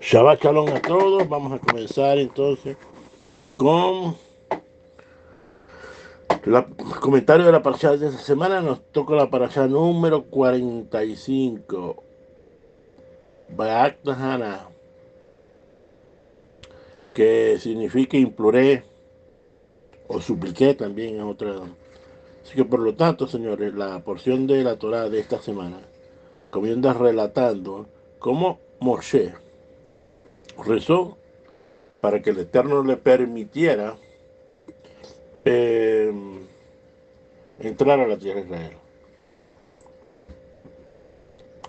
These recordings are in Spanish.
Shabbat Shalom a todos. Vamos a comenzar entonces con el comentario de la parashá de esta semana. Nos toca la parashá número 45. Ba'at Hana, que significa imploré o supliqué también es otra. Así que por lo tanto, señores, la porción de la Torá de esta semana comienza relatando cómo Moshe rezó para que el Eterno le permitiera eh, entrar a la tierra de Israel.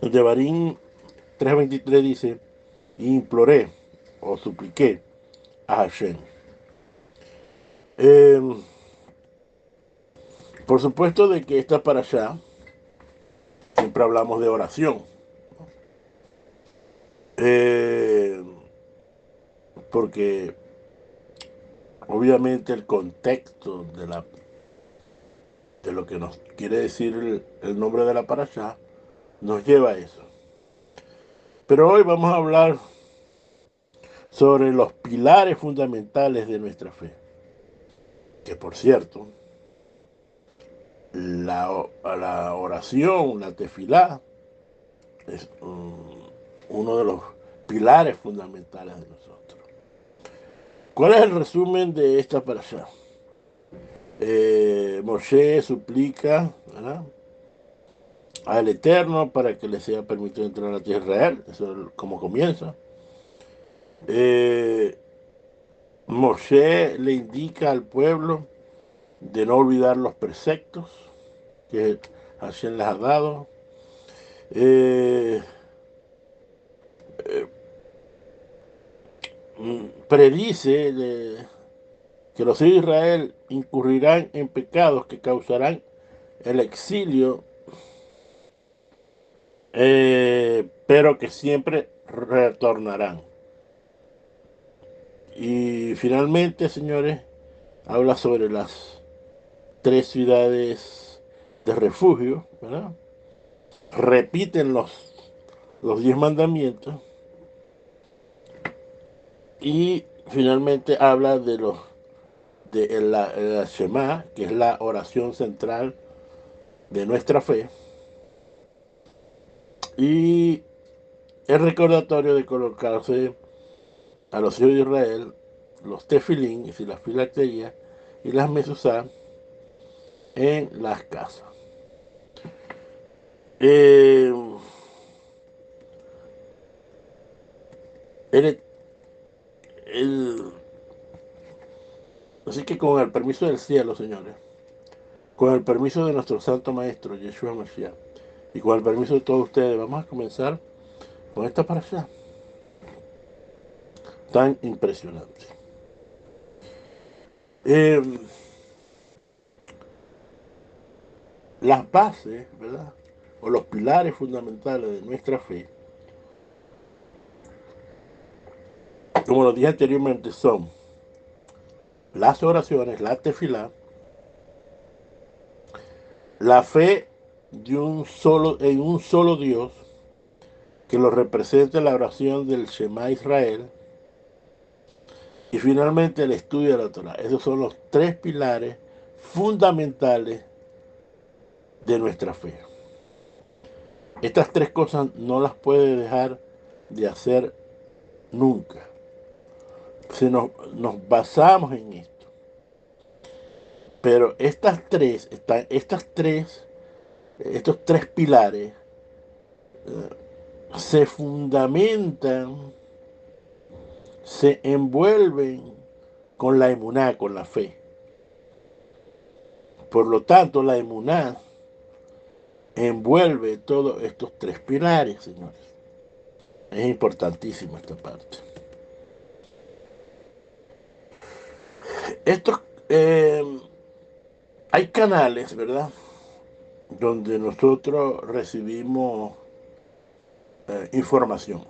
El de Barín 3:23 dice, imploré o supliqué a Hashem. Eh, por supuesto de que esta para allá siempre hablamos de oración. Eh, porque obviamente el contexto de lo que nos quiere decir el nombre de la parashá nos lleva a eso. Pero hoy vamos a hablar sobre los pilares fundamentales de nuestra fe. Que por cierto, la oración, la tefilá, es uno de los pilares fundamentales de nosotros. ¿Cuál es el resumen de esta parashá? Moshe suplica, ¿verdad?, al Eterno para que le sea permitido entrar a la tierra de Israel. Eso es como comienza. Moshe le indica al pueblo de no olvidar los preceptos que Hashem les ha dado. Predice que los hijos de Israel incurrirán en pecados que causarán el exilio, pero que siempre retornarán. Y finalmente, señores, habla sobre las 3 ciudades de refugio, ¿verdad? Repiten los 10 mandamientos y finalmente habla de la Shema, que es la oración central de nuestra fe, y el recordatorio de colocarse a los hijos de Israel los tefilín, es decir, las filacterías y las mesuzá en las casas. Eh, el, el, así que con el permiso del cielo, señores, con el permiso de nuestro santo maestro Yeshua Mashiach y con el permiso de todos ustedes, vamos a comenzar con esta parashá tan impresionante. Eh, las bases, ¿verdad?, o los pilares fundamentales de nuestra fe, como lo dije anteriormente, son las oraciones, la tefilá, la fe en un solo Dios, que lo representa la oración del Shema Israel, y finalmente el estudio de la Torah. Esos son los 3 pilares fundamentales de nuestra fe. Estas 3 cosas no las puede dejar de hacer nunca. Si nos basamos en esto. Pero estos 3 pilares se fundamentan, se envuelven con la emuná, con la fe. Por lo tanto, la emuná envuelve todos estos 3 pilares, señores. Es importantísima esta parte. Estos, hay canales, ¿verdad?, donde nosotros recibimos información.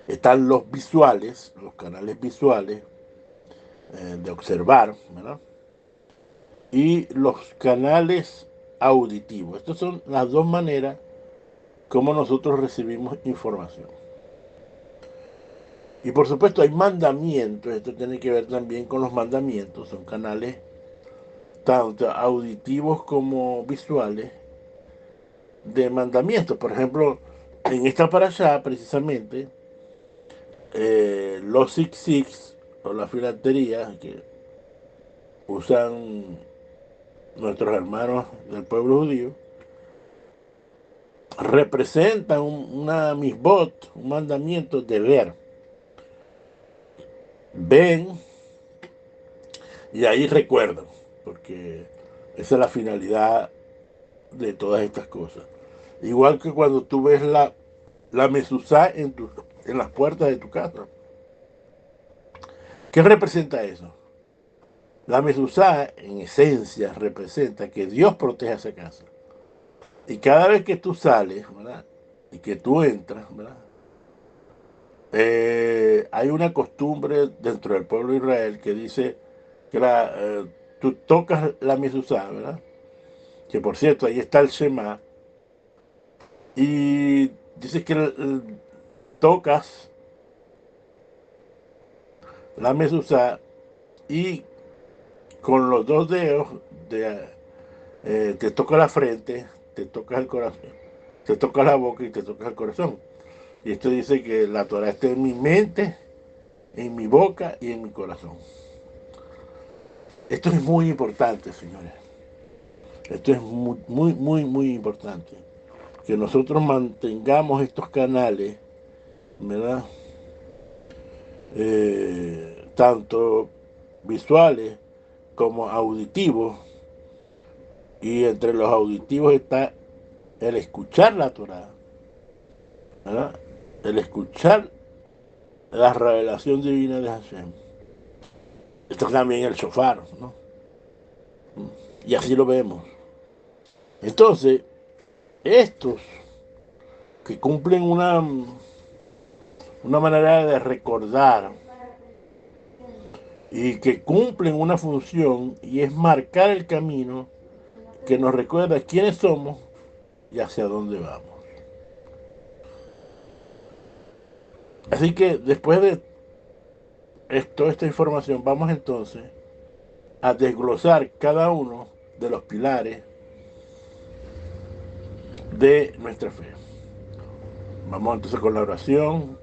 Están los visuales, los canales visuales de observar, ¿verdad?, y los canales auditivos. Estas son las 2 maneras cómo nosotros recibimos información. Y por supuesto hay mandamientos, esto tiene que ver también con los mandamientos, son canales tanto auditivos como visuales de mandamientos. Por ejemplo, en esta parashá precisamente, los Six o la filatería que usan nuestros hermanos del pueblo judío, representan una misbot, un mandamiento de ver. Ven y ahí recuerdan, porque esa es la finalidad de todas estas cosas. Igual que cuando tú ves la mezuzá en las puertas de tu casa. ¿Qué representa eso? La mezuzá, en esencia, representa que Dios protege esa casa. Y cada vez que tú sales, ¿verdad? Y que tú entras, ¿verdad? Hay una costumbre dentro del pueblo de Israel que dice que tú tocas la mezuzá, ¿verdad? Que por cierto, ahí está el Shema, y dice que tocas la mezuzá y con los dos dedos te toca la frente, te toca el corazón, te toca la boca y te toca el corazón. Y esto dice que la Torah está en mi mente, en mi boca y en mi corazón. Esto es muy importante, señores. Esto es muy importante. Que nosotros mantengamos estos canales, ¿verdad? Tanto visuales como auditivos, y entre los auditivos está el escuchar la Torah, ¿verdad? El escuchar la revelación divina de Hashem. Esto también el shofar, ¿no? Y así lo vemos. Entonces, estos que cumplen una manera de recordar y que cumplen una función, y es marcar el camino que nos recuerda quiénes somos y hacia dónde vamos. Así que después de toda esta información, vamos entonces a desglosar cada uno de los pilares de nuestra fe. Vamos entonces con la oración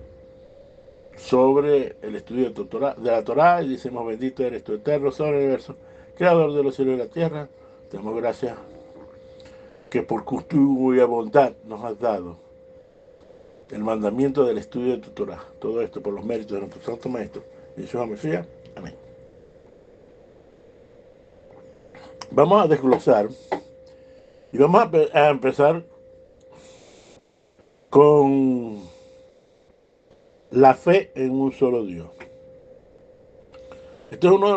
sobre el estudio de la Torah, y decimos: bendito eres tú, eterno sobre el universo, creador de los cielos y la tierra. Te damos gracias que por tu y bondad nos has dado el mandamiento del estudio de tu Torah. Todo esto por los méritos de nuestro Santo Maestro, Yeshua Mesías. Amén. Vamos a desglosar y vamos a empezar con la fe en un solo Dios. Este es uno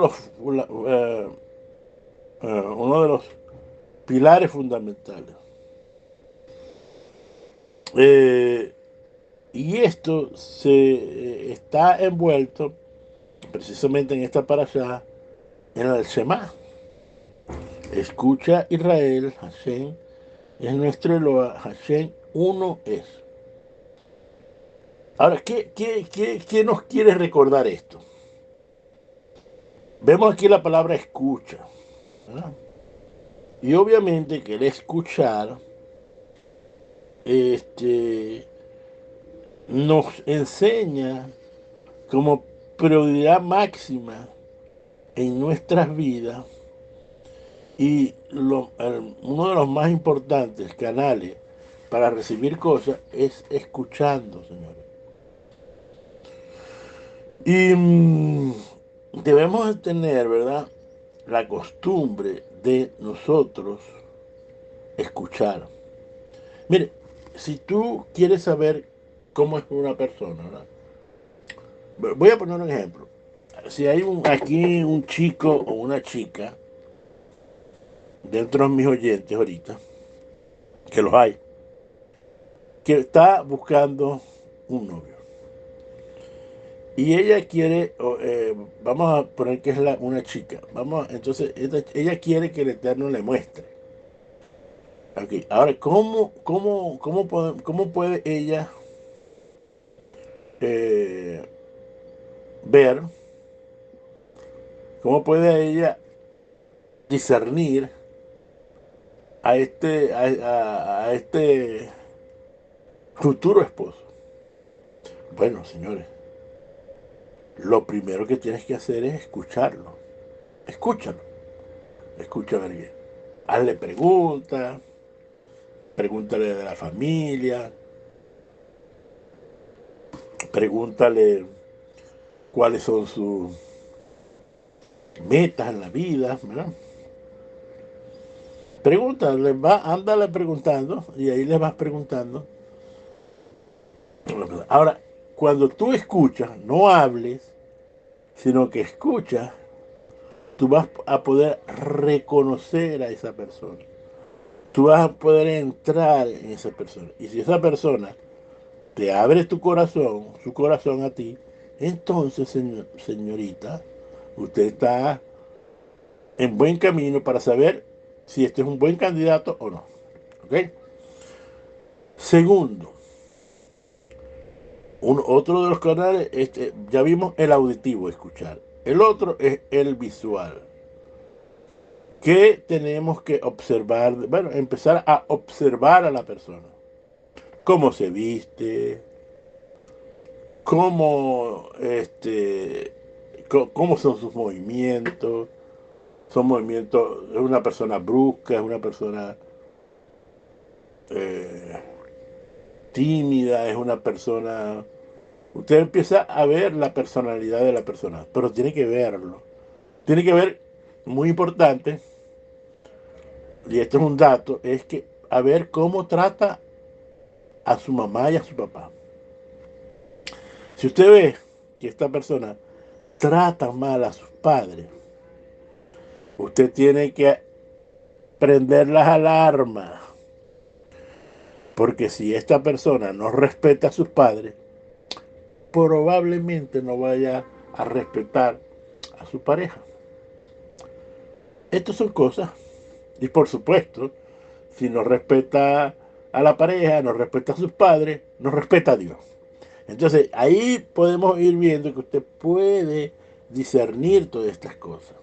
de los pilares fundamentales. Y esto está envuelto precisamente en esta parashá, en el Shema. Escucha, Israel, Hashem es nuestro Eloah, Hashem uno es. Ahora, ¿qué nos quiere recordar esto? Vemos aquí la palabra escucha, ¿verdad? Y obviamente que el escuchar nos enseña como prioridad máxima en nuestras vidas, y uno de los más importantes canales para recibir cosas es escuchando, señores. Y debemos tener, ¿verdad?, la costumbre de nosotros escuchar. Mire, si tú quieres saber cómo es una persona, ¿verdad? Voy a poner un ejemplo. Si hay aquí un chico o una chica dentro de mis oyentes ahorita, que los hay, que está buscando un novio. Y ella quiere, vamos a poner que es una chica, entonces ella quiere que el Eterno le muestre Ok, ahora, ¿cómo puede ella eh, ver, cómo puede ella discernir a este futuro esposo? Bueno, señores, lo primero que tienes que hacer es escucharlo. Escúchalo, escúchalo bien. Hazle preguntas, pregúntale de la familia, pregúntale cuáles son sus metas en la vida, ¿verdad? Pregúntale, ándale preguntando y ahí le vas preguntando. Ahora, cuando tú escuchas, no hables, sino que escuchas, tú vas a poder reconocer a esa persona. Tú vas a poder entrar en esa persona. Y si esa persona te abre tu corazón, su corazón a ti, entonces, señorita, usted está en buen camino para saber si este es un buen candidato o no. ¿Ok? Segundo, otro de los canales, ya vimos el auditivo, escuchar. El otro es el visual. ¿Qué tenemos que observar? Bueno, empezar a observar a la persona. Cómo se viste, cómo, cómo son sus movimientos. Son movimientos, es una persona brusca, es una persona eh, tímida, es una persona. Usted empieza a ver la personalidad de la persona, pero tiene que verlo. Tiene que ver, muy importante, y esto es un dato, es que a ver cómo trata a su mamá y a su papá. Si usted ve que esta persona trata mal a sus padres, usted tiene que prender las alarmas. Porque si esta persona no respeta a sus padres, probablemente no vaya a respetar a su pareja. Estas son cosas. Y por supuesto, si no respeta a la pareja, no respeta a sus padres, no respeta a Dios. Entonces, ahí podemos ir viendo que usted puede discernir todas estas cosas.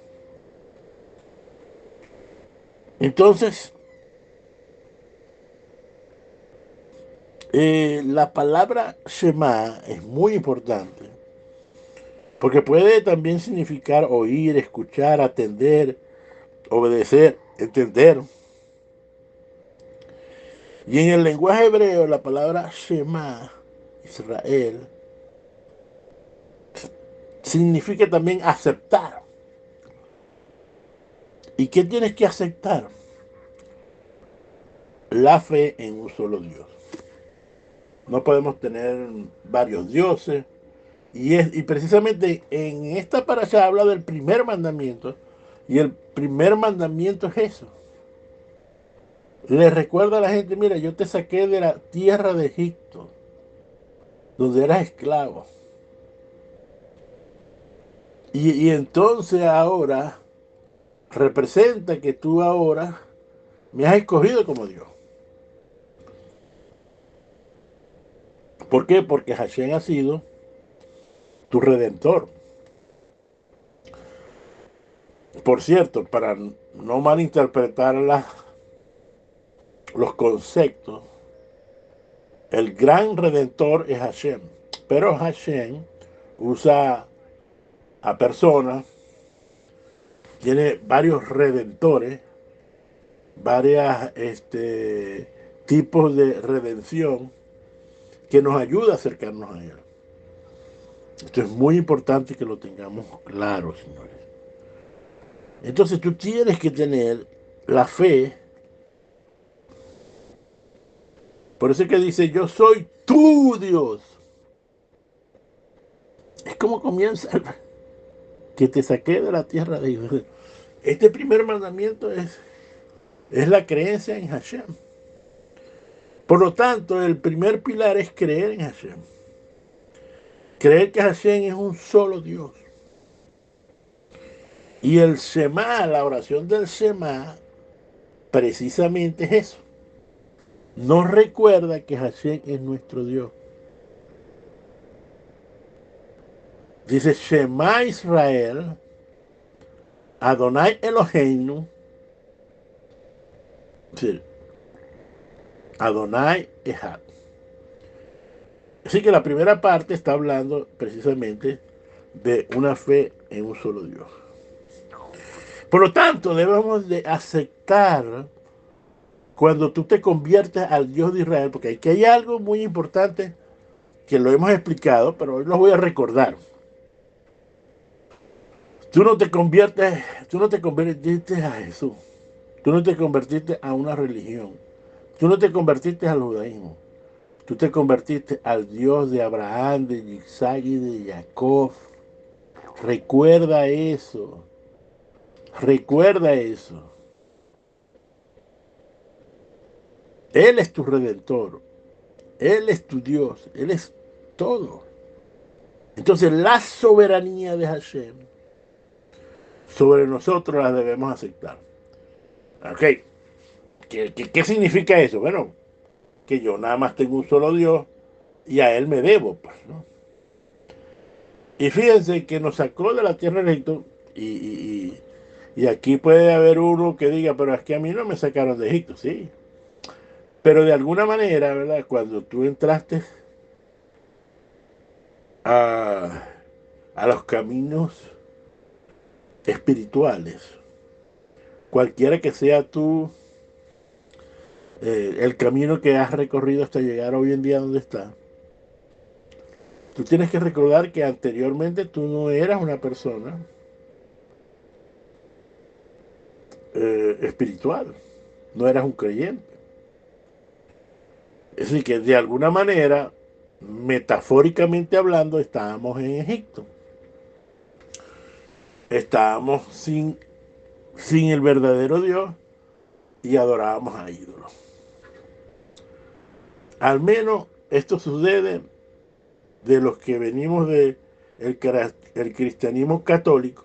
Entonces, la palabra Shema es muy importante, porque puede también significar oír, escuchar, atender, obedecer, entender. Y en el lenguaje hebreo, la palabra Shema, Israel, significa también aceptar. ¿Y qué tienes que aceptar? La fe en un solo Dios. No podemos tener varios dioses. Y precisamente en esta parasha habla del primer mandamiento. Y el primer mandamiento es eso. Le recuerda a la gente, mira, yo te saqué de la tierra de Egipto, donde eras esclavo. Y entonces ahora representa que tú ahora me has escogido como Dios. ¿Por qué? Porque Hashem ha sido tu redentor. Por cierto, para no malinterpretar los conceptos, el gran redentor es Hashem. Pero Hashem usa a personas, tiene varios redentores, varios tipos de redención que nos ayuda a acercarnos a Él. Esto es muy importante que lo tengamos claro, señores. Entonces tú tienes que tener la fe. Por eso es que dice, yo soy tu Dios. Es como comienza, que te saqué de la tierra de Dios. Este primer mandamiento es la creencia en Hashem. Por lo tanto, el primer pilar es creer en Hashem. Creer que Hashem es un solo Dios. Y el Shema, la oración del Shema, precisamente es eso. no recuerda que Hashem es nuestro Dios. Dice Shema Israel, Adonai Eloheinu, sí, Adonai Echad. Así que la primera parte está hablando precisamente de una fe en un solo Dios. Por lo tanto, debemos de aceptar cuando tú te conviertes al Dios de Israel, porque aquí hay algo muy importante que lo hemos explicado, pero hoy lo voy a recordar. Tú no te convertiste a Jesús, tú no te convertiste a una religión, tú no te convertiste al judaísmo, tú te convertiste al Dios de Abraham, de Isaac y de Jacob. Recuerda eso, recuerda eso. Él es tu redentor, Él es tu Dios, Él es todo. Entonces la soberanía de Hashem sobre nosotros la debemos aceptar. Ok, ¿qué significa eso? Bueno, que yo nada más tengo un solo Dios y a Él me debo, pues, ¿no? Y fíjense que nos sacó de la tierra de Egipto y aquí puede haber uno que diga, pero es que a mí no me sacaron de Egipto, sí. Pero de alguna manera, ¿verdad? Cuando tú entraste a, a los caminos espirituales, cualquiera que sea tú, el camino que has recorrido hasta llegar hoy en día donde está, tú tienes que recordar que anteriormente tú no eras una persona espiritual, no eras un creyente. Es decir, que de alguna manera, metafóricamente hablando, estábamos en Egipto. Estábamos sin el verdadero Dios y adorábamos a ídolos. Al menos esto sucede de los que venimos de el cristianismo católico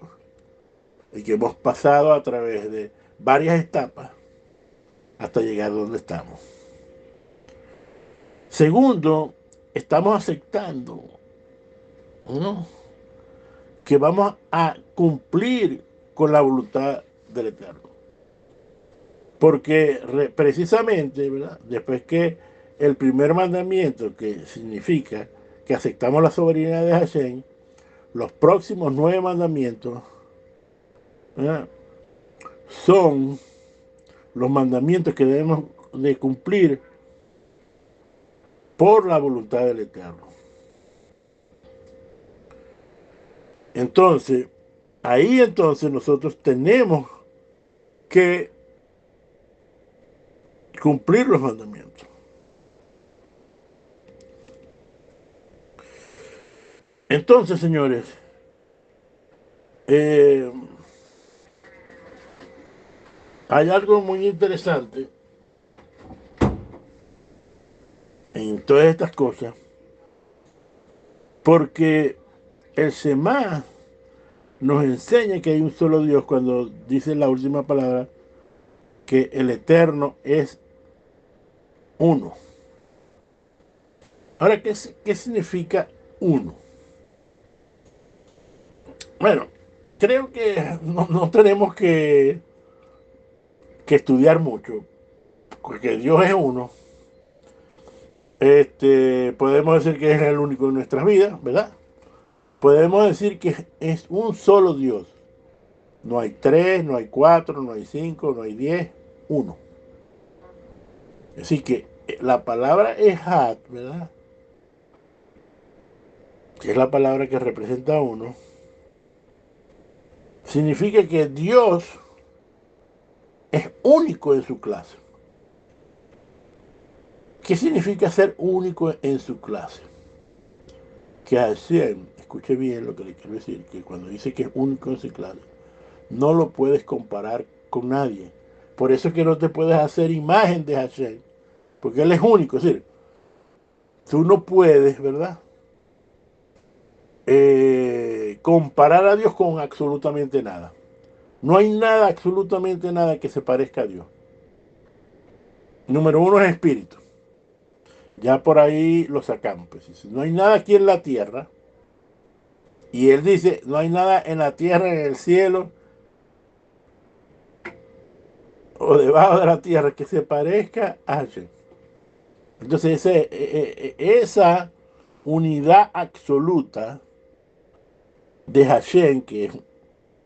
y que hemos pasado a través de varias etapas hasta llegar donde estamos. Segundo, estamos aceptando, ¿no?, que vamos a cumplir con la voluntad del Eterno. Porque precisamente, ¿verdad?, después que el primer mandamiento, que significa que aceptamos la soberanía de Hashem, los próximos 9 mandamientos, ¿verdad?, son los mandamientos que debemos de cumplir por la voluntad del Eterno. Entonces, ahí entonces nosotros tenemos que cumplir los mandamientos. Entonces, señores, eh, hay algo muy interesante en todas estas cosas, porque el Shema nos enseña que hay un solo Dios cuando dice la última palabra, que el Eterno es uno. Ahora, ¿qué significa uno? Bueno, creo que no tenemos que estudiar mucho, porque Dios es uno. Podemos decir que es el único en nuestras vidas, ¿verdad? Podemos decir que es un solo Dios. No hay 3, no hay 4, no hay 5, no hay 10, uno. Así que la palabra Ejad, ¿verdad?, que es la palabra que representa a uno, significa que Dios es único en su clase. ¿Qué significa ser único en su clase? Que Hashem, escuche bien lo que le quiero decir, que cuando dice que es único en su clase, no lo puedes comparar con nadie. Por eso es que no te puedes hacer imagen de Hashem, porque Él es único. Es decir, tú no puedes, ¿verdad?, comparar a Dios con absolutamente nada. No hay nada, absolutamente nada que se parezca a Dios. Número uno es espíritu. Ya por ahí lo sacamos. Pues, dice, no hay nada aquí en la tierra. Y él dice, no hay nada en la tierra, en el cielo o debajo de la tierra que se parezca a Hashem. Entonces esa unidad absoluta de Hashem, que es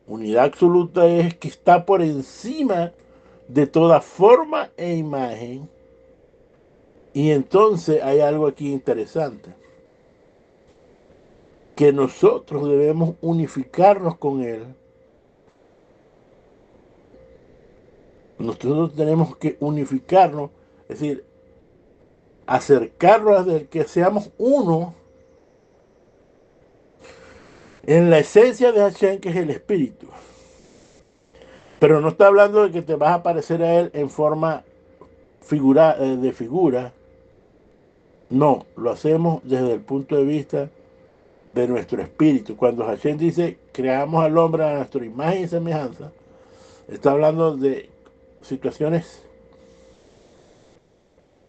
unidad absoluta, es que está por encima de toda forma e imagen. Y entonces hay algo aquí interesante, que nosotros debemos unificarnos con Él. Nosotros tenemos que unificarnos, es decir, acercarnos a Él, que seamos uno en la esencia de Hashem, que es el Espíritu. Pero no está hablando de que te vas a parecer a Él en forma de figura. No, lo hacemos desde el punto de vista de nuestro espíritu. Cuando Hashem dice, creamos al hombre a nuestra imagen y semejanza, está hablando de situaciones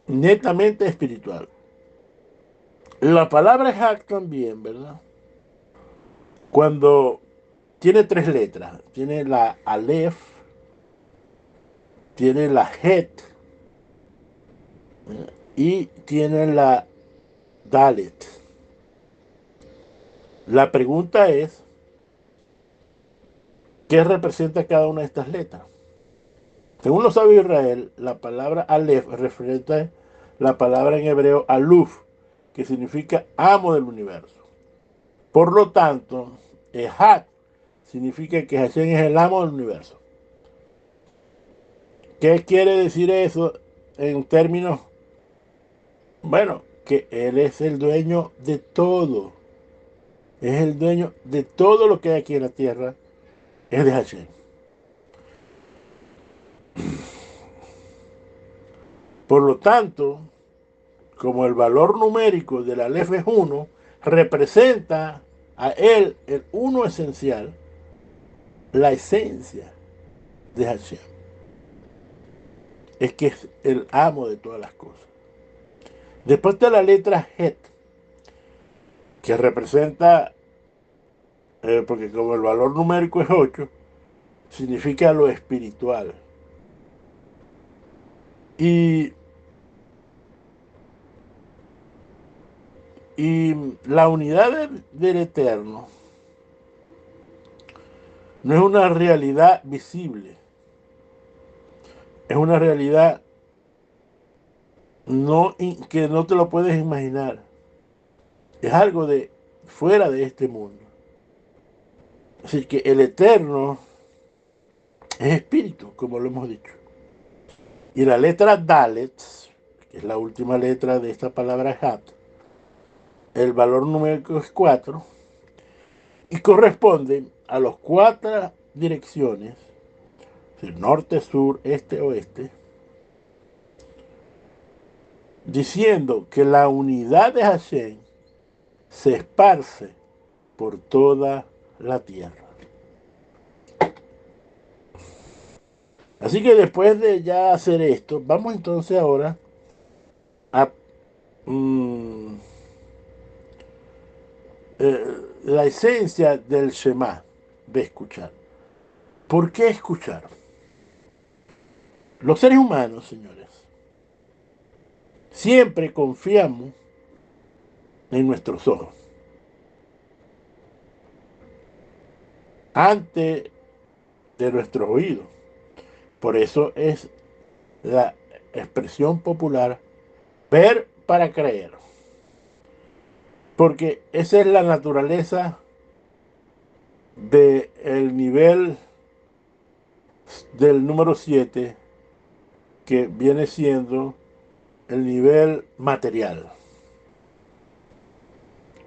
netamente espiritual. La palabra Hak también, ¿verdad? Cuando tiene tres letras, tiene la Aleph, tiene la Het y tiene la Dalet. La pregunta es, ¿qué representa cada una de estas letras? Según lo sabe Israel, la palabra Aleph representa la palabra en hebreo Aluf, que significa amo del universo. Por lo tanto, Ehad significa que Hashem es el amo del universo. ¿Qué quiere decir eso en términos? Bueno, que Él es el dueño de todo. Es el dueño de todo lo que hay aquí en la tierra. Es de Hashem. Por lo tanto, como el valor numérico del Aleph es 1, representa a Él, el uno esencial, la esencia de Hashem. Es que es el amo de todas las cosas. Después está la letra Het, que representa, porque como el valor numérico es 8, significa lo espiritual. Y, y la unidad del Eterno no es una realidad visible, es una realidad que no te lo puedes imaginar. Es algo de fuera de este mundo. Así que el Eterno es espíritu, como lo hemos dicho. Y la letra Dalet, que es la última letra de esta palabra Hat, el valor numérico es 4 y corresponde a las 4 direcciones, norte, sur, este, oeste, diciendo que la unidad de Hashem se esparce por toda la tierra. Así que después de ya hacer esto, vamos entonces ahora a la esencia del Shema, de escuchar. ¿Por qué escuchar? Los seres humanos, señores, siempre confiamos en nuestros ojos antes de nuestros oídos. Por eso es la expresión popular ver para creer. Porque esa es la naturaleza del nivel del número 7, que viene siendo el nivel material.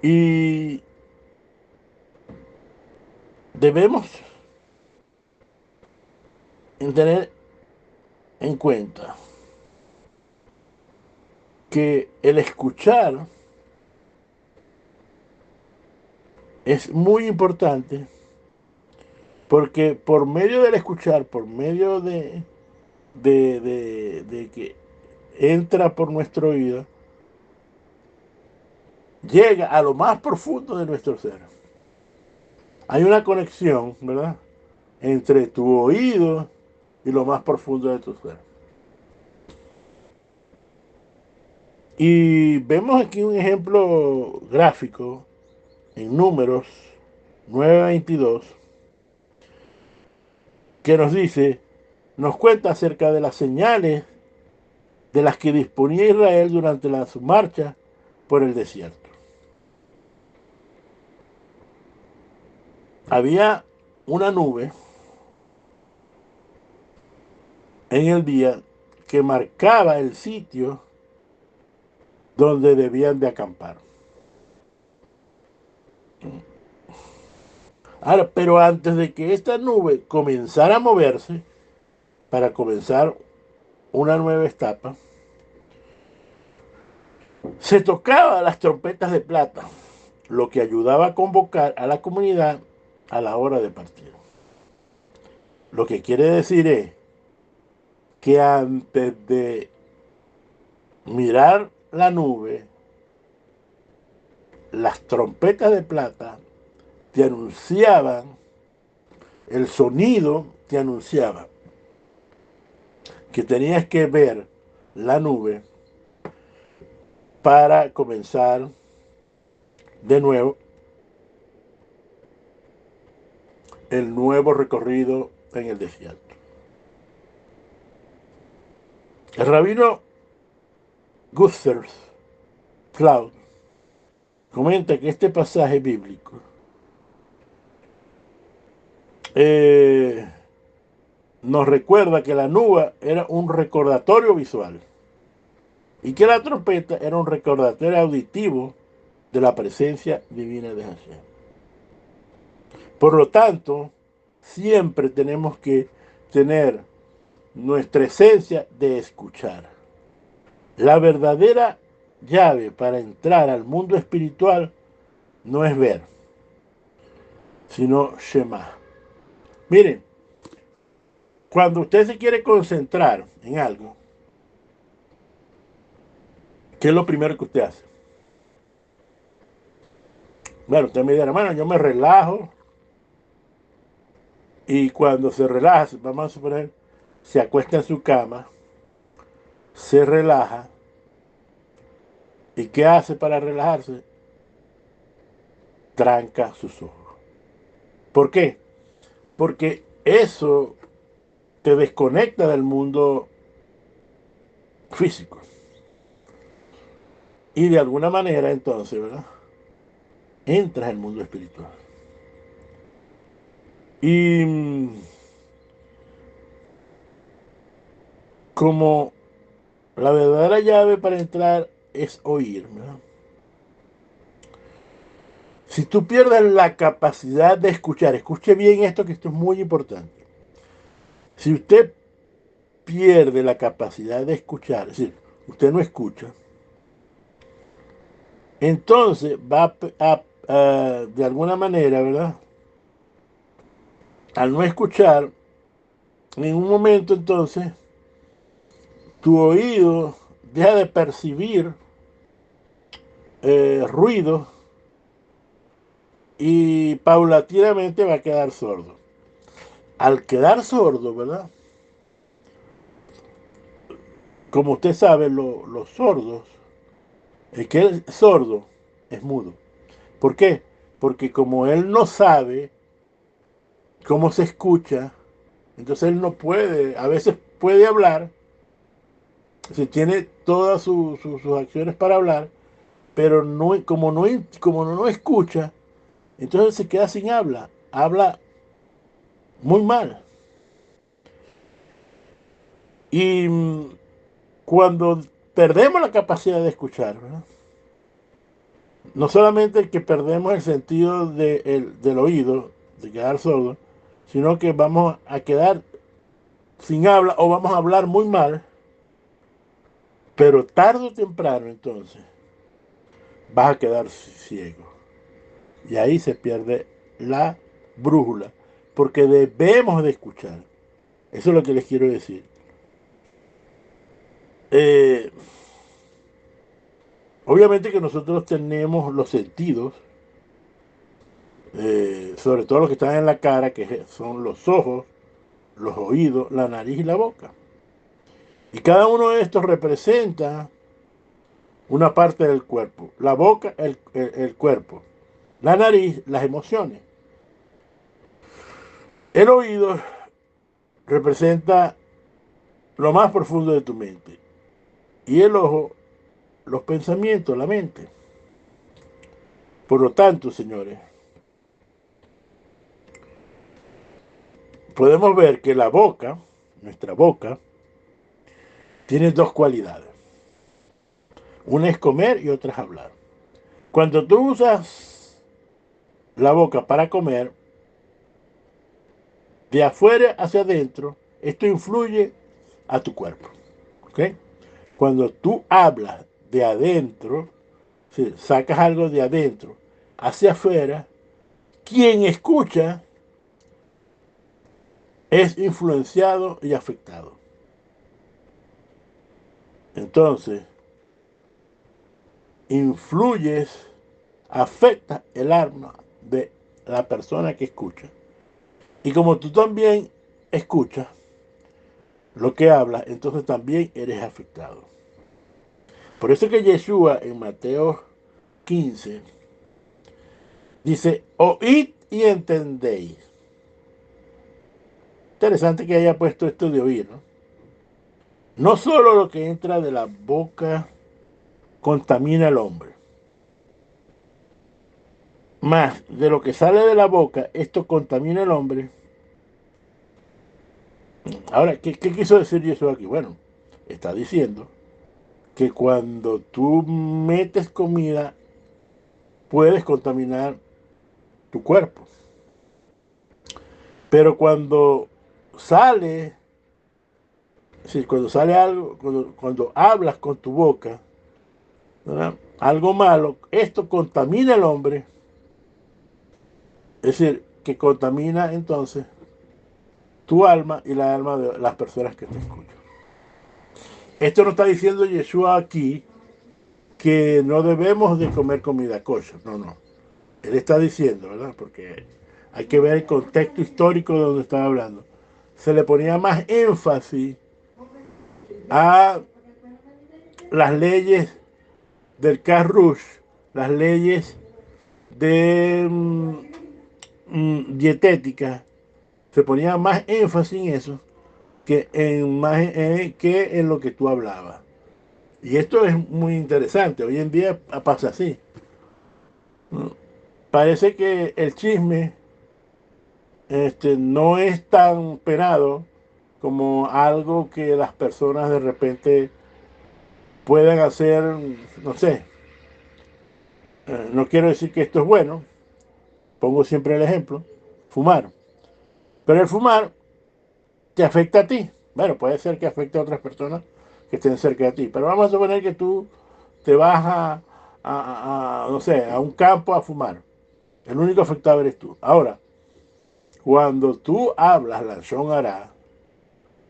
Y debemos tener en cuenta que el escuchar es muy importante, porque por medio del escuchar, por medio de que entra por nuestro oído, llega a lo más profundo de nuestro ser. Hay una conexión, ¿verdad?, entre tu oído y lo más profundo de tu ser. Y vemos aquí un ejemplo gráfico en Números 9:22 que nos dice, nos cuenta acerca de las señales de las que disponía Israel durante su marcha por el desierto. Había una nube en el día que marcaba el sitio donde debían de acampar. Ahora, pero antes de que esta nube comenzara a moverse, para comenzar una nueva etapa, se tocaba las trompetas de plata, lo que ayudaba a convocar a la comunidad a la hora de partir. Lo que quiere decir es que antes de mirar la nube, las trompetas de plata te anunciaban, el sonido te anunciaba que tenías que ver la nube para comenzar de nuevo el nuevo recorrido en el desierto. El rabino Guthers Cloud comenta que este pasaje bíblico nos recuerda que la nube era un recordatorio visual y que la trompeta era un recordatorio auditivo de la presencia divina de Hashem. Por lo tanto, siempre tenemos que tener nuestra esencia de escuchar. La verdadera llave para entrar al mundo espiritual no es ver, sino Shema. Miren, cuando usted se quiere concentrar en algo, ¿qué es lo primero que usted hace? Bueno, usted me dirá, hermano, yo me relajo y cuando se relaja, vamos a suponer, se acuesta en su cama, se relaja. ¿Y qué hace para relajarse? Tranca sus ojos. ¿Por qué? Porque eso te desconecta del mundo físico. Y de alguna manera, entonces, ¿verdad?, entras al mundo espiritual. Y como la verdadera llave para entrar es oír, ¿verdad? Si tú pierdes la capacidad de escuchar, escuche bien esto, que esto es muy importante. Si usted pierde la capacidad de escuchar, es decir, usted no escucha, entonces va de alguna manera, ¿verdad?, al no escuchar, en un momento entonces tu oído deja de percibir ruido y paulatinamente va a quedar sordo. Al quedar sordo, ¿verdad? Como usted sabe, los sordos, el que es sordo es mudo. ¿Por qué? Porque como él no sabe cómo se escucha, entonces él no puede, a veces puede hablar, si tiene todas sus acciones para hablar, pero no, como no escucha, entonces se queda sin habla, habla muy mal. Y cuando perdemos la capacidad de escuchar, ¿verdad?, no solamente que perdemos el sentido del oído, de quedar sordo, sino que vamos a quedar sin habla o vamos a hablar muy mal, pero tarde o temprano entonces vas a quedar ciego. Y ahí se pierde la brújula, porque debemos de escuchar. Eso es lo que les quiero decir. Eh, Obviamente que nosotros tenemos los sentidos, sobre todo los que están en la cara, que son los ojos, los oídos, la nariz y la boca. Y cada uno de estos representa una parte del cuerpo. La boca, el cuerpo. La nariz, las emociones. El oído representa lo más profundo de tu mente. Y el ojo, los pensamientos, la mente. Por lo tanto, señores, podemos ver que la boca, nuestra boca, tiene dos cualidades. Una es comer y otra es hablar. Cuando tú usas la boca para comer, de afuera hacia adentro, esto influye a tu cuerpo. ¿Ok? Cuando tú hablas de adentro, si sacas algo de adentro hacia afuera, quien escucha es influenciado y afectado. Entonces, influyes, afecta el alma de la persona que escucha. Y como tú también escuchas lo que habla, entonces también eres afectado. Por eso que Yeshua en Mateo 15 dice, oíd y entendéis. Interesante que haya puesto esto de oír, ¿no? No solo lo que entra de la boca contamina al hombre, más de lo que sale de la boca, esto contamina al hombre. Ahora, ¿qué quiso decir Yeshua aquí? Bueno, está diciendo que cuando tú metes comida, puedes contaminar tu cuerpo. Pero sale, cuando sale algo, cuando hablas con tu boca, ¿verdad? Algo malo, esto contamina al hombre, es decir, que contamina entonces tu alma y la alma de las personas que te escuchan. Esto no está diciendo Yeshua aquí que no debemos de comer comida kosher, no, no. Él está diciendo, ¿verdad? Porque hay que ver el contexto histórico de donde estaba hablando. Se le ponía más énfasis a las leyes del Carrush, las leyes de dietética, se ponía más énfasis en eso que en lo que tú hablabas. Y esto es muy interesante. Hoy en día pasa así. ¿No? Parece que el chisme no es tan penado como algo que las personas de repente puedan hacer, no sé. No quiero decir que esto es bueno, pongo siempre el ejemplo, fumar. Pero el fumar te afecta a ti. Bueno, puede ser que afecte a otras personas que estén cerca de ti. Pero vamos a suponer que tú te vas no sé, a un campo a fumar. El único afectado eres tú. Ahora, cuando tú hablas la Shon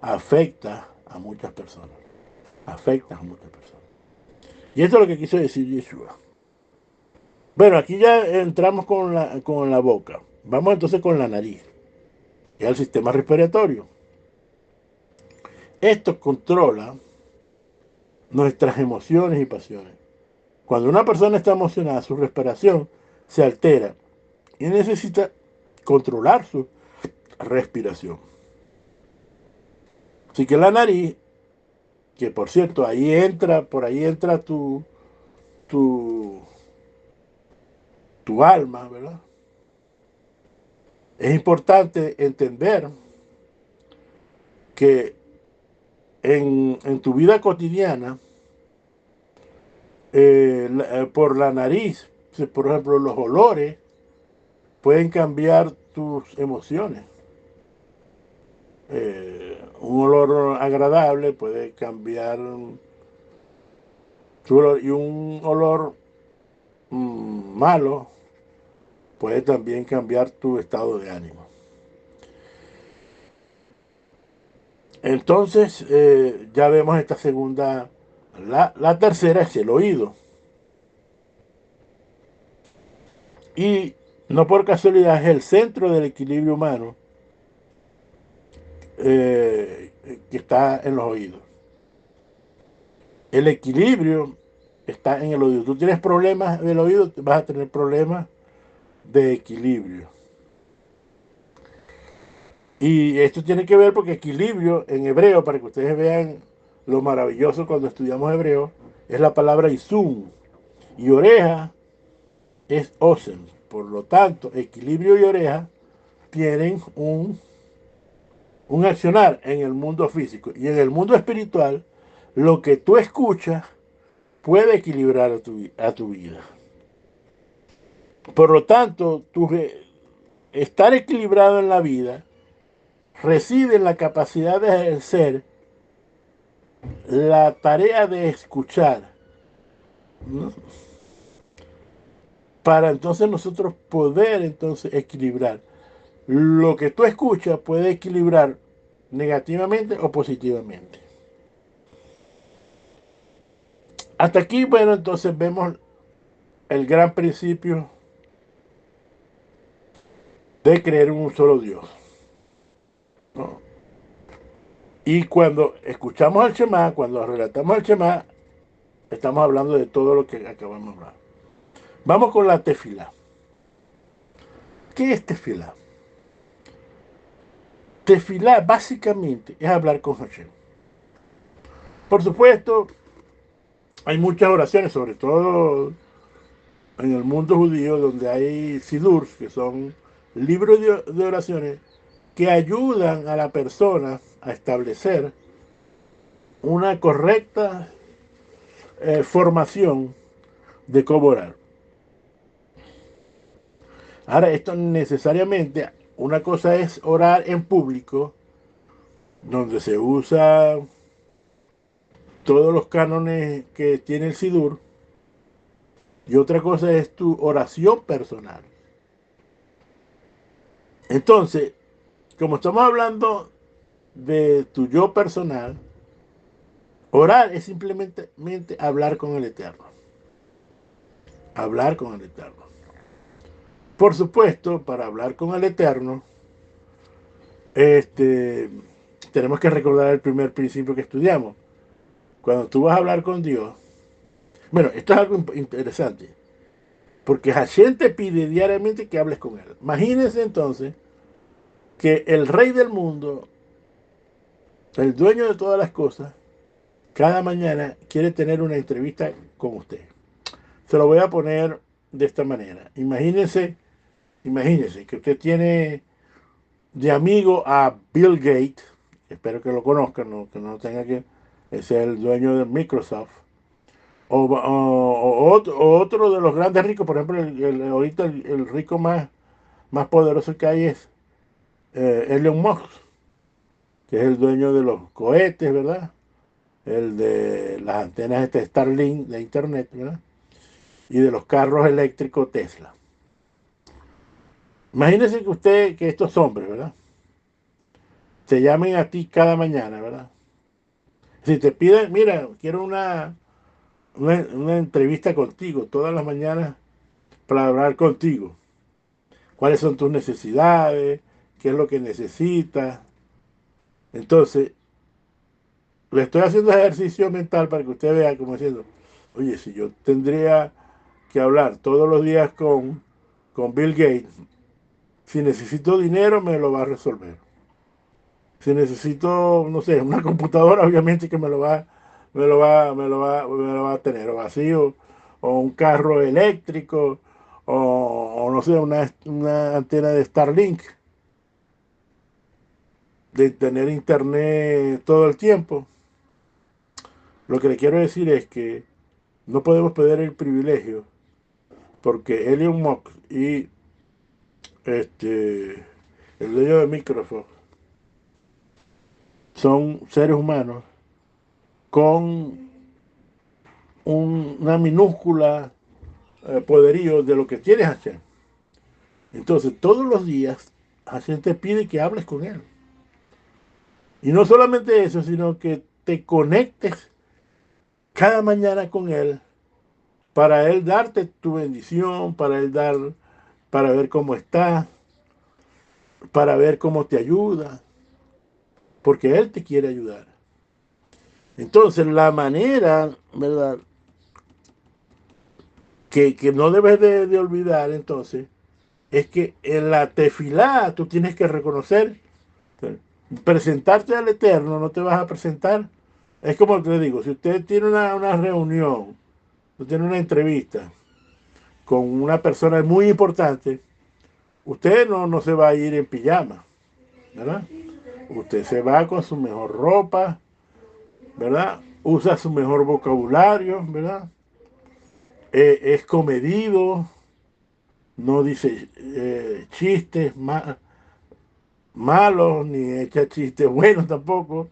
afecta a muchas personas. Afecta a muchas personas. Y esto es lo que quiso decir Yeshua. Bueno, aquí ya entramos con la boca. Vamos entonces con la nariz. Y el sistema respiratorio. Esto controla nuestras emociones y pasiones. Cuando una persona está emocionada, su respiración se altera y necesita controlar su respiración. Así que la nariz, que por cierto, por ahí entra tu, tu alma, ¿verdad? Es importante entender que en tu vida cotidiana, por la nariz, por ejemplo, los olores pueden cambiar tus emociones. Un olor agradable puede cambiar tu olor, y un olor malo puede también cambiar tu estado de ánimo. Entonces, ya vemos esta segunda. La tercera es el oído. Y no por casualidad es el centro del equilibrio humano, que está en los oídos. El equilibrio está en el oído. Tú tienes problemas del oído, vas a tener problemas de equilibrio. Y esto tiene que ver porque equilibrio en hebreo, para que ustedes vean lo maravilloso cuando estudiamos hebreo, es la palabra izum. Y oreja es osen. Por lo tanto, equilibrio y oreja tienen un accionar en el mundo físico. Y en el mundo espiritual, lo que tú escuchas puede equilibrar a tu vida. Por lo tanto, estar equilibrado en la vida reside en la capacidad de ejercer la tarea de escuchar, ¿no? Para entonces nosotros poder entonces equilibrar. Lo que tú escuchas puede equilibrar negativamente o positivamente. Hasta aquí, bueno, entonces vemos el gran principio de creer en un solo Dios, ¿no? Y cuando escuchamos al Shema, cuando relatamos al Shema, estamos hablando de todo lo que acabamos de hablar. Vamos con la tefila. ¿Qué es tefila? Tefila básicamente es hablar con Hashem. Por supuesto, hay muchas oraciones, sobre todo en el mundo judío, donde hay sidurs, que son libros de oraciones, que ayudan a la persona a establecer una correcta formación de cómo orar. Ahora, esto necesariamente, una cosa es orar en público, donde se usa todos los cánones que tiene el Sidur, y otra cosa es tu oración personal. Entonces, como estamos hablando de tu yo personal, orar es simplemente hablar con el Eterno. Hablar con el Eterno. Por supuesto, para hablar con el Eterno, este, tenemos que recordar el primer principio que estudiamos. Cuando tú vas a hablar con Dios, bueno, esto es algo interesante, porque Hashem te pide diariamente que hables con Él. Imagínense entonces que el Rey del mundo, el dueño de todas las cosas, cada mañana quiere tener una entrevista con usted. Se lo voy a poner de esta manera. Imagínense que usted tiene de amigo a Bill Gates, espero que lo conozcan, ¿no? Que no tenga que ser el dueño de Microsoft, o otro de los grandes ricos, por ejemplo, ahorita el rico más poderoso que hay es Elon Musk, que es el dueño de los cohetes, ¿verdad? El de las antenas de Starlink de Internet, ¿verdad? Y de los carros eléctricos Tesla. Imagínese que estos hombres, ¿verdad? Te llamen a ti cada mañana, ¿verdad? Si te piden, mira, quiero una entrevista contigo todas las mañanas para hablar contigo. ¿Cuáles son tus necesidades? ¿Qué es lo que necesitas? Entonces, le estoy haciendo ejercicio mental para que usted vea como diciendo, oye, si yo tendría que hablar todos los días con Bill Gates, si necesito dinero me lo va a resolver. Si necesito, no sé, una computadora, obviamente que me lo va a tener, o vacío, o un carro eléctrico, o no sé, una antena de Starlink, de tener internet todo el tiempo. Lo que le quiero decir es que no podemos perder el privilegio, porque Elon Musk y el dueño de Microsoft son seres humanos con una minúscula poderío de lo que tiene Hashem. Entonces, todos los días, Hashem te pide que hables con él. Y no solamente eso, sino que te conectes cada mañana con él para él darte tu bendición, para él dar para ver cómo estás, para ver cómo te ayuda, porque Él te quiere ayudar. Entonces, la manera, ¿verdad?, que no debes de olvidar, entonces, es que en la tefilá tú tienes que reconocer, presentarte al Eterno, no te vas a presentar. Es como te digo, si usted tiene una reunión, usted tiene una entrevista con una persona muy importante, usted no se va a ir en pijama, ¿verdad? Usted se va con su mejor ropa, ¿verdad? Usa su mejor vocabulario, ¿verdad? Es comedido, no dice chistes malos, ni echa chistes buenos tampoco.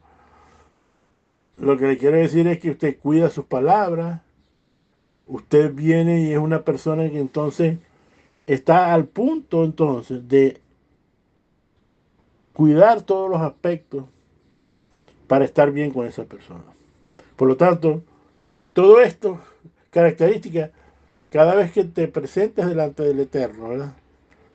Lo que le quiero decir es que usted cuida sus palabras, usted viene y es una persona que entonces está al punto entonces de cuidar todos los aspectos para estar bien con esa persona. Por lo tanto, todo esto, características, cada vez que te presentes delante del Eterno, ¿verdad?,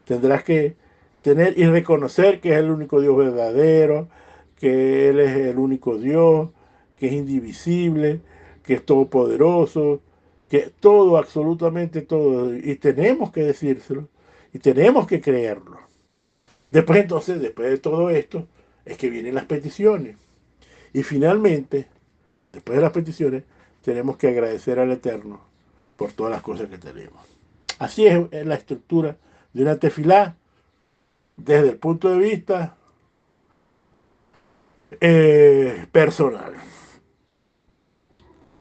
tendrás que tener y reconocer que es el único Dios verdadero, que Él es el único Dios, que es indivisible, que es todopoderoso, que todo, absolutamente todo, y tenemos que decírselo, y tenemos que creerlo. Después entonces, después de todo esto, es que vienen las peticiones. Y finalmente, después de las peticiones, tenemos que agradecer al Eterno por todas las cosas que tenemos. Así es la estructura de una tefilá desde el punto de vista personal.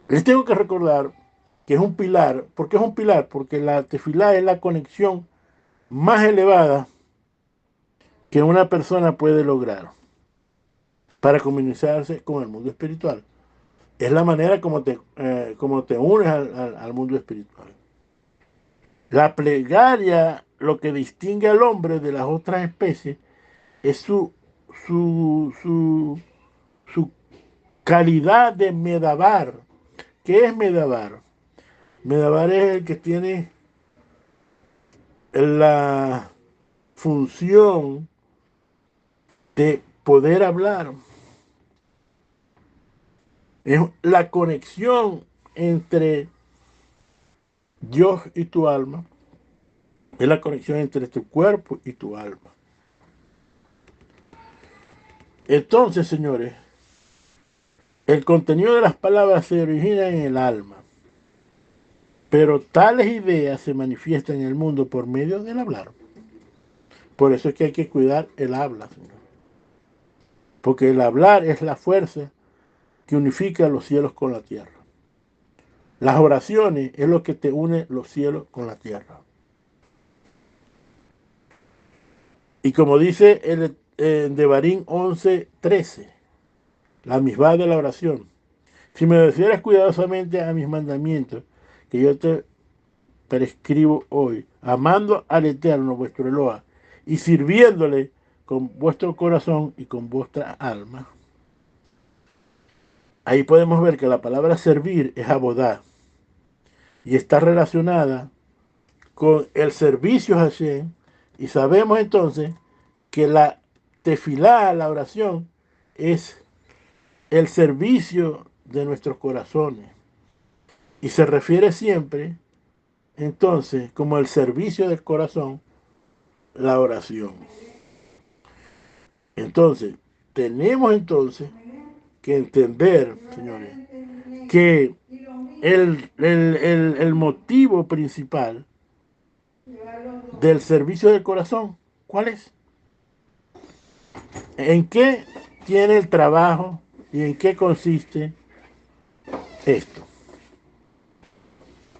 Les tengo que recordar que es un pilar. ¿Por qué es un pilar? Porque la tefilá es la conexión más elevada que una persona puede lograr para comunicarse con el mundo espiritual. Es la manera como te unes al mundo espiritual. La plegaria, lo que distingue al hombre de las otras especies, es su, su, su calidad de medabar. ¿Qué es medabar? Medabar es el que tiene la función de poder hablar. Es la conexión entre Dios y tu alma. Es la conexión entre tu cuerpo y tu alma. Entonces, señores, el contenido de las palabras se origina en el alma, pero tales ideas se manifiestan en el mundo por medio del hablar. Por eso es que hay que cuidar el habla, señor. Porque el hablar es la fuerza que unifica los cielos con la tierra. Las oraciones es lo que te une los cielos con la tierra. Y como dice el Devarim 11:13, la misma de la oración. Si me obedecieras cuidadosamente a mis mandamientos, que yo te prescribo hoy, amando al Eterno vuestro Eloa, y sirviéndole con vuestro corazón y con vuestra alma. Ahí podemos ver que la palabra servir es abodá y está relacionada con el servicio a Hashem, y sabemos entonces que la tefilá, la oración, es el servicio de nuestros corazones y se refiere siempre entonces como el servicio del corazón, la oración. Entonces, tenemos entonces que entender, señores, que el motivo principal del servicio del corazón, ¿cuál es? ¿En qué tiene el trabajo y en qué consiste esto?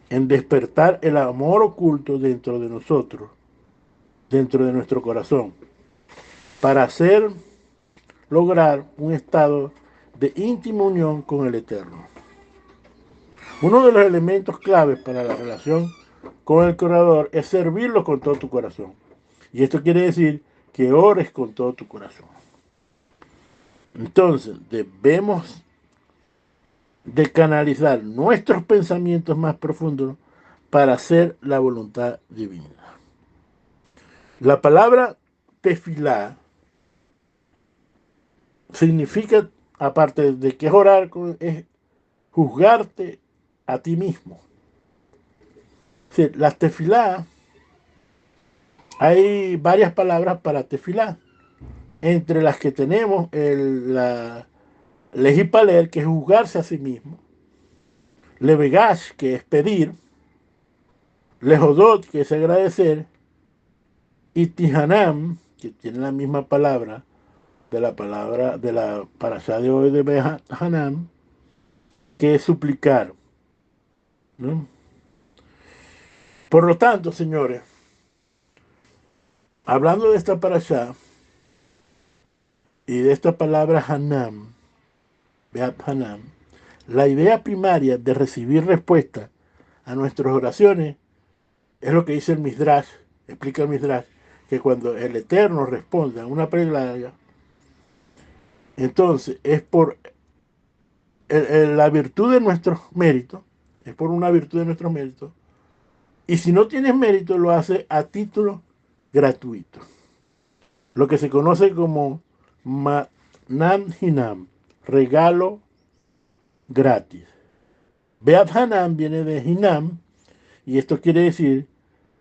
En despertar el amor oculto dentro de nosotros, dentro de nuestro corazón, para lograr un estado de íntima unión con el Eterno. Uno de los elementos claves para la relación con el Creador es servirlo con todo tu corazón. Y esto quiere decir que ores con todo tu corazón. Entonces, debemos de canalizar nuestros pensamientos más profundos para hacer la voluntad divina. La palabra tefilá significa, aparte de que es orar, es juzgarte a ti mismo. Sí, las tefilá, hay varias palabras para tefilá, entre las que tenemos la legipaler, que es juzgarse a sí mismo, levegash, que es pedir, lehodot, que es agradecer, y tihanam, que tiene la misma palabra de la parashá de hoy de Hanam, que es suplicar, ¿no? Por lo tanto, señores, hablando de esta parashá y de esta palabra Hanam, Beat Hanam, la idea primaria de recibir respuesta a nuestras oraciones es lo que dice el Midrash, explica el Midrash, que cuando el Eterno responde a una plegaria, entonces es por la virtud de nuestros méritos, es por una virtud de nuestros méritos, y si no tienes mérito lo hace a título gratuito, lo que se conoce como Manan Hinam, regalo gratis. Beat Hanam viene de Hinam, y esto quiere decir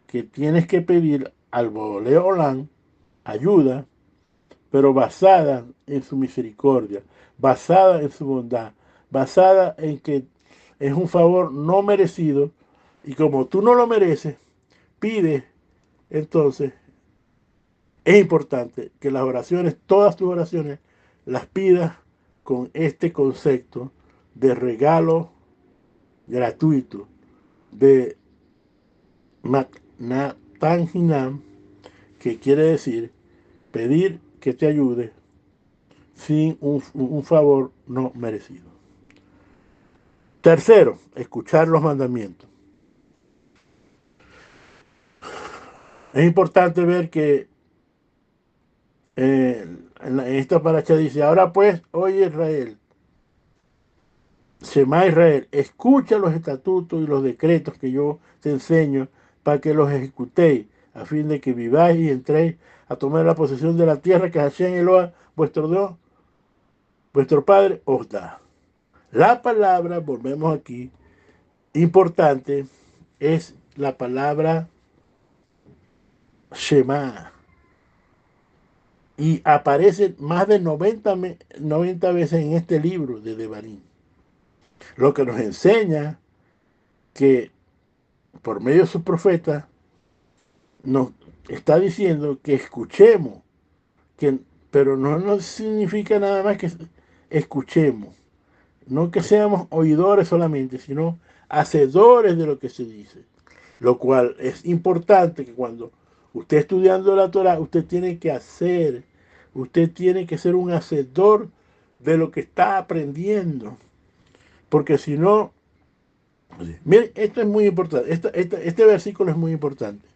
que tienes que pedir al Boleolán ayuda, pero basada en su misericordia, basada en su bondad, basada en que es un favor no merecido, y como tú no lo mereces, pide, entonces es importante que las oraciones, todas tus oraciones, las pidas con este concepto de regalo gratuito, de Matanhinam, que quiere decir pedir que te ayude sin un favor no merecido. Tercero, escuchar los mandamientos. Es importante ver que en esta paracha dice, ahora pues, oye Israel, Shema Israel, escucha los estatutos y los decretos que yo te enseño para que los ejecutéis, a fin de que viváis y entréis a tomar la posesión de la tierra que Hashem Eloah, vuestro Dios, vuestro Padre, os da. La palabra, volvemos aquí, importante, es la palabra Shema. Y aparece más de 90 veces en este libro de Devarim. Lo que nos enseña que por medio de sus profetas nos está diciendo que escuchemos, que, pero no significa nada más que escuchemos, no que seamos oidores solamente, sino hacedores de lo que se dice. Lo cual es importante que cuando usted estudiando la Torah, usted tiene que hacer, usted tiene que ser un hacedor de lo que está aprendiendo. Porque si no, miren, esto es muy importante, este versículo es muy importante.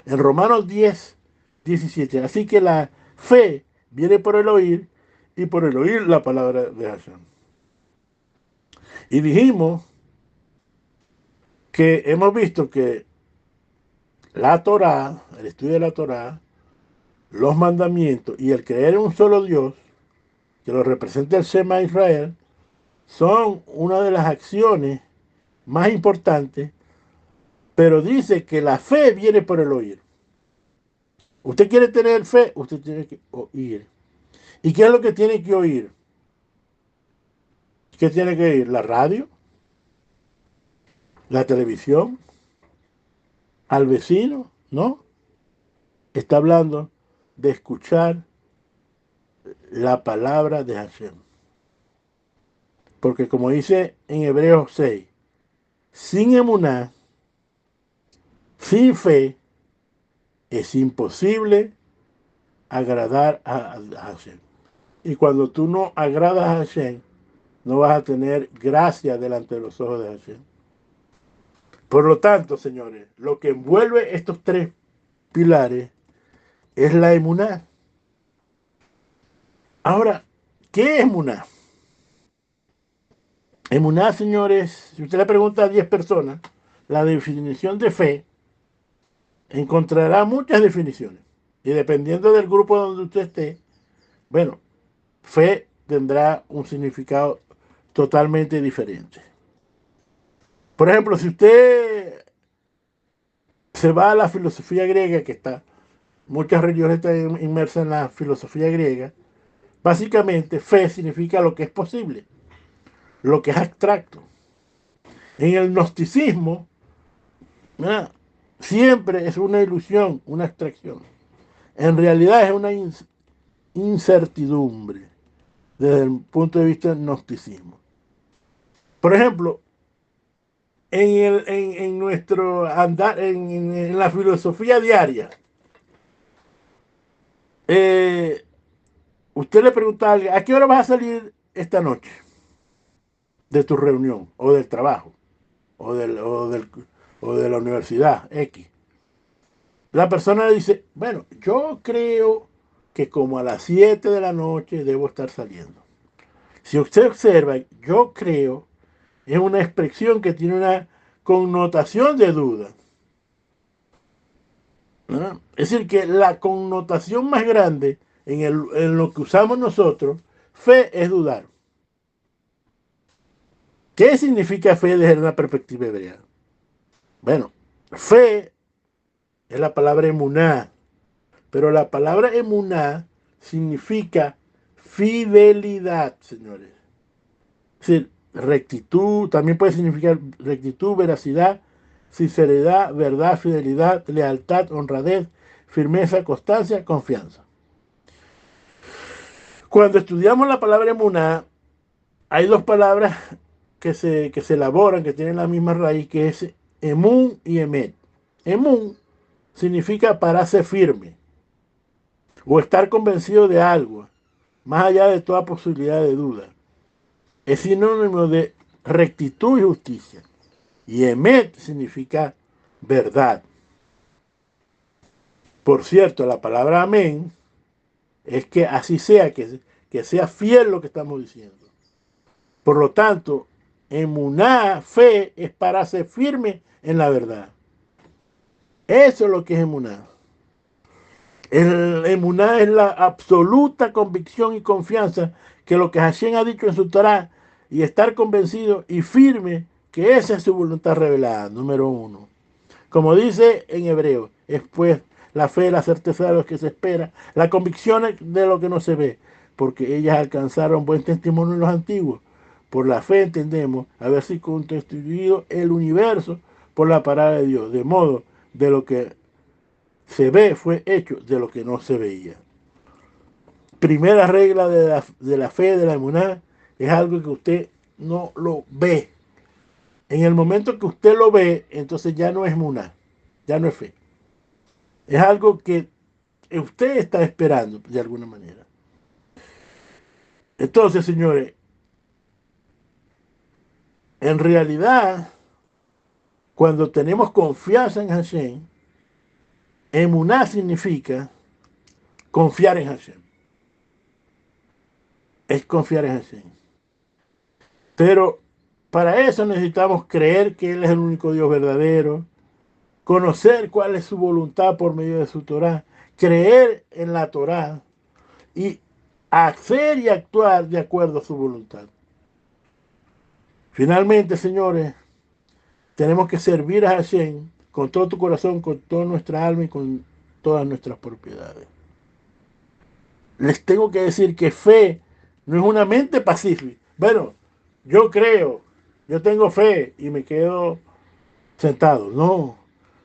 En Romanos 10:17, así que la fe viene por el oír y por el oír la palabra de Hashem. Y dijimos que hemos visto que la Torah, el estudio de la Torah, los mandamientos y el creer en un solo Dios, que lo representa el Shema Israel, son una de las acciones más importantes, pero dice que la fe viene por el oír. Usted quiere tener fe, usted tiene que oír. ¿Y qué es lo que tiene que oír? ¿Qué tiene que oír? La radio, la televisión, al vecino, ¿no? Está hablando de escuchar la palabra de Hashem. Porque como dice en Hebreos 6, sin emuná, sin fe, es imposible agradar a Hashem. Y cuando tú no agradas a Hashem, no vas a tener gracia delante de los ojos de Hashem. Por lo tanto, señores, lo que envuelve estos tres pilares es la emuná. Ahora, ¿qué es emuná? Emuná, señores, si usted le pregunta a 10 personas la definición de fe, encontrará muchas definiciones. Y dependiendo del grupo donde usted esté, bueno, fe tendrá un significado totalmente diferente. Por ejemplo, si usted se va a la filosofía griega, que está, muchas religiones están inmersas en la filosofía griega, básicamente fe significa lo que es posible, lo que es abstracto. En el gnosticismo, ¿verdad? Siempre es una ilusión, una abstracción. En realidad es una incertidumbre desde el punto de vista del gnosticismo. Por ejemplo, en nuestro andar, en la filosofía diaria, eh, usted le pregunta a alguien, ¿a qué hora vas a salir esta noche de tu reunión o del trabajo o de la universidad X? La persona le dice, bueno, yo creo que como a las 7 de la noche debo estar saliendo. Si usted observa, yo creo, es una expresión que tiene una connotación de duda, ¿no? Es decir, que la connotación más grande en lo que usamos nosotros, fe es dudar. ¿Qué significa fe desde una perspectiva hebrea? Bueno, fe es la palabra emuná, pero la palabra emuná significa fidelidad, señores. Es decir, rectitud, también puede significar rectitud, veracidad, sinceridad, verdad, fidelidad, lealtad, honradez, firmeza, constancia, confianza. Cuando estudiamos la palabra emuná, hay dos palabras que se elaboran, que tienen la misma raíz, que es emun y emet. Emun significa pararse firme o estar convencido de algo, más allá de toda posibilidad de duda. Es sinónimo de rectitud y justicia. Y emet significa verdad. Por cierto, la palabra amén es que así sea, que sea fiel lo que estamos diciendo. Por lo tanto, emuná, fe, es para ser firme en la verdad. Eso es lo que es emuná. El emuná es la absoluta convicción y confianza que lo que Hashem ha dicho en su Torah y estar convencido y firme que esa es su voluntad revelada, número uno. Como dice en hebreo, es pues la fe, la certeza de lo que se espera, la convicción de lo que no se ve, porque ellas alcanzaron buen testimonio en los antiguos. Por la fe entendemos haber sido constituido el universo por la palabra de Dios, de modo de lo que se ve fue hecho de lo que no se veía. Primera regla de la fe, de la emuná, es algo que usted no lo ve. En el momento que usted lo ve, entonces ya no es emuná, ya no es fe. Es algo que usted está esperando de alguna manera. Entonces, señores, en realidad, cuando tenemos confianza en Hashem, emuná significa confiar en Hashem. Es confiar en Hashem. Pero para eso necesitamos creer que Él es el único Dios verdadero, conocer cuál es su voluntad por medio de su Torah, creer en la Torah y hacer y actuar de acuerdo a su voluntad. Finalmente, señores, tenemos que servir a Hashem con todo tu corazón, con toda nuestra alma y con todas nuestras propiedades. Les tengo que decir que fe no es una mente pacífica. Bueno, yo creo, yo tengo fe y me quedo sentado. No,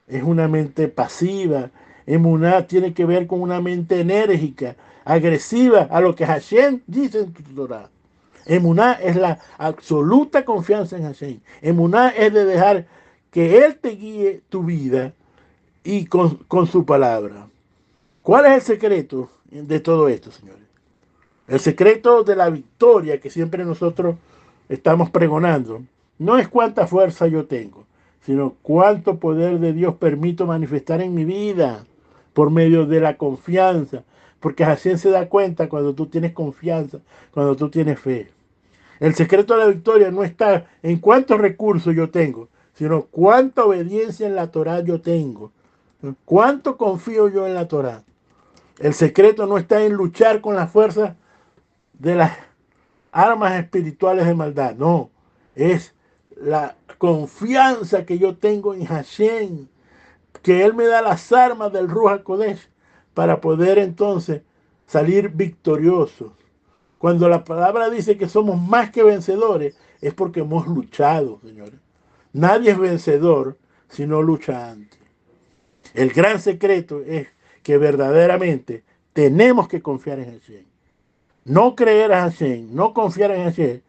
es una mente pasiva. Emuná tiene que ver con una mente enérgica, agresiva a lo que Hashem dice en tu Torah. Emuná es la absoluta confianza en Hashem. Emuná es de dejar que Él te guíe tu vida y con su palabra. ¿Cuál es el secreto de todo esto, señores? El secreto de la victoria que siempre nosotros estamos pregonando no es cuánta fuerza yo tengo, sino cuánto poder de Dios permito manifestar en mi vida por medio de la confianza. Porque Hashem se da cuenta cuando tú tienes confianza, cuando tú tienes fe. El secreto de la victoria no está en cuántos recursos yo tengo, sino cuánta obediencia en la Torah yo tengo. Cuánto confío yo en la Torah. El secreto no está en luchar con las fuerzas de las armas espirituales de maldad, no, es la confianza que yo tengo en Hashem, que Él me da las armas del Ruach HaKodesh para poder entonces salir victoriosos. Cuando la palabra dice que somos más que vencedores, es porque hemos luchado, señores. Nadie es vencedor si no lucha antes. El gran secreto es que verdaderamente tenemos que confiar en Hashem. No creer a Hashem, no confiar en Hashem,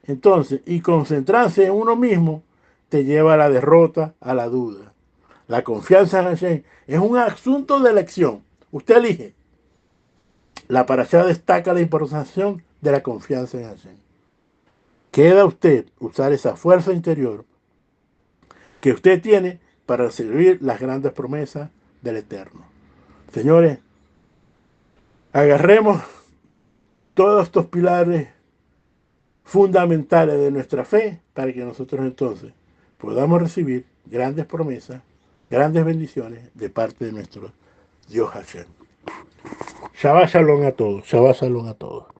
entonces, y concentrarse en uno mismo, te lleva a la derrota, a la duda. La confianza en Hashem es un asunto de elección. Usted elige. La parashá destaca la importancia de la confianza en Hashem. Queda usted usar esa fuerza interior que usted tiene para recibir las grandes promesas del Eterno. Señores, agarremos todos estos pilares fundamentales de nuestra fe para que nosotros entonces podamos recibir grandes promesas, grandes bendiciones de parte de nuestro Dios Hashem. Shabbat Shalom a todos. Shabbat Shalom a todos.